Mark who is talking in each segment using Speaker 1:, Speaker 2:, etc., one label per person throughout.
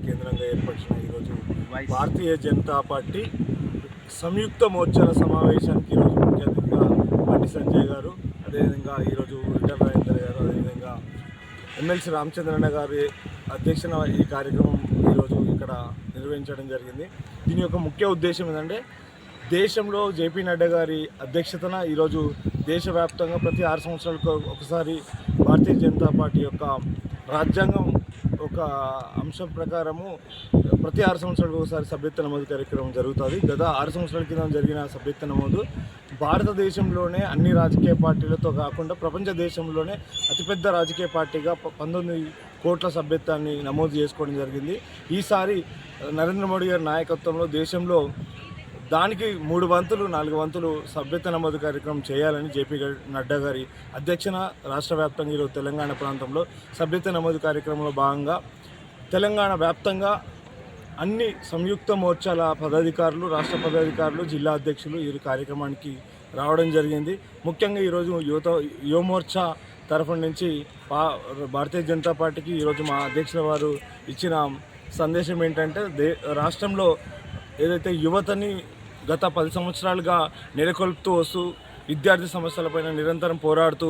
Speaker 1: కేంద్రంగా ఏర్పరిచిన ఈరోజు భారతీయ జనతా పార్టీ సంయుక్త మోర్చాల సమావేశానికి ఈరోజు ముఖ్య అతిథిగా బండి సంజయ్ గారు, అదేవిధంగా ఈరోజు ఈటల రాజేందర్ గారు, అదేవిధంగా ఎమ్మెల్సీ రామచంద్రన్న గారి అధ్యక్షన ఈ కార్యక్రమం ఈరోజు ఇక్కడ నిర్వహించడం జరిగింది. దీని యొక్క ముఖ్య ఉద్దేశం ఏంటంటే, దేశంలో జేపీ నడ్డా గారి అధ్యక్షతన ఈరోజు దేశవ్యాప్తంగా ప్రతి 6 సంవత్సరాలకు ఒకసారి భారతీయ జనతా పార్టీ యొక్క రాజ్యాంగం ఒక అంశం ప్రకారము ప్రతి 6 సంవత్సరాలకు ఒకసారి సభ్యత్వ నమోదు కార్యక్రమం జరుగుతుంది. గత 6 సంవత్సరాల కింద జరిగిన సభ్యత్వ నమోదు భారతదేశంలోనే అన్ని రాజకీయ పార్టీలతో కాకుండా ప్రపంచ దేశంలోనే అతిపెద్ద రాజకీయ పార్టీగా 19 కోట్ల సభ్యత్వాన్ని నమోదు చేసుకోవడం జరిగింది. ఈసారి నరేంద్ర మోడీ గారి నాయకత్వంలో దేశంలో దానికి 3 వంతులు 4 వంతులు సభ్యత్వ నమోదు కార్యక్రమం చేయాలని జేపీ నడ్డా గారి అధ్యక్షన రాష్ట్ర వ్యాప్తంగా ఈరోజు తెలంగాణ ప్రాంతంలో సభ్యత్వ నమోదు కార్యక్రమంలో భాగంగా తెలంగాణ వ్యాప్తంగా అన్ని సంయుక్త మోర్చాల పదాధికారులు, రాష్ట్ర పదాధికారులు, జిల్లా అధ్యక్షులు ఈ కార్యక్రమానికి రావడం జరిగింది. ముఖ్యంగా ఈరోజు యువమోర్చా తరఫు నుంచి భారతీయ జనతా పార్టీకి ఈరోజు మా అధ్యక్షుల వారు ఇచ్చిన సందేశం ఏంటంటే, రాష్ట్రంలో ఏదైతే యువతని గత 10 సంవత్సరాలుగా నెలకొల్పుతూ వస్తూ విద్యార్థి సమస్యలపైన నిరంతరం పోరాడుతూ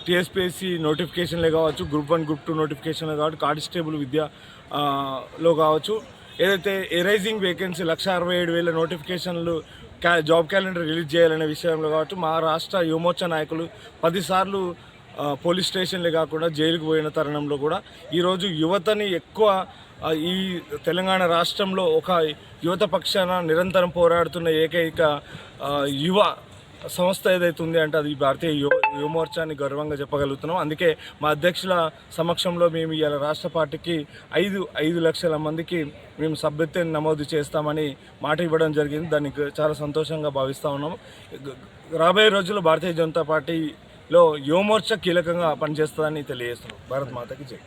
Speaker 1: టీఎస్పీఎస్సీ నోటిఫికేషన్లే కావచ్చు, గ్రూప్ 1 గ్రూప్ 2 నోటిఫికేషన్లే కావచ్చు, కానిస్టేబుల్ విద్యలో కావచ్చు, ఏదైతే ఎరైజింగ్ వేకెన్సీ 1,67,000 నోటిఫికేషన్లు జాబ్ క్యాలెండర్ రిలీజ్ చేయాలనే విషయంలో కావచ్చు, మా రాష్ట్ర యువమోర్చా నాయకులు 10 సార్లు పోలీస్ స్టేషన్లే కాకుండా జైలుకు పోయిన తరుణంలో కూడా ఈరోజు యువతని ఎక్కువ ఈ తెలంగాణ రాష్ట్రంలో ఒక యువత పక్షాన నిరంతరం పోరాడుతున్న ఏకైక యువ సంస్థ ఏదైతే ఉంది అంటే అది భారతీయ యువమోర్చాని గర్వంగా చెప్పగలుగుతున్నాం. అందుకే మా అధ్యక్షుల సమక్షంలో మేము ఇవాళ రాష్ట్ర పార్టీకి 5 లక్షల మందికి మేము సభ్యత్వం నమోదు చేస్తామని మాట ఇవ్వడం జరిగింది. దానికి చాలా సంతోషంగా భావిస్తూ ఉన్నాము. రాబోయే రోజుల్లో భారతీయ జనతా పార్టీలో యువమోర్చా కీలకంగా పనిచేస్తుందని తెలియజేస్తున్నాం. భారత్ మాతకి జై.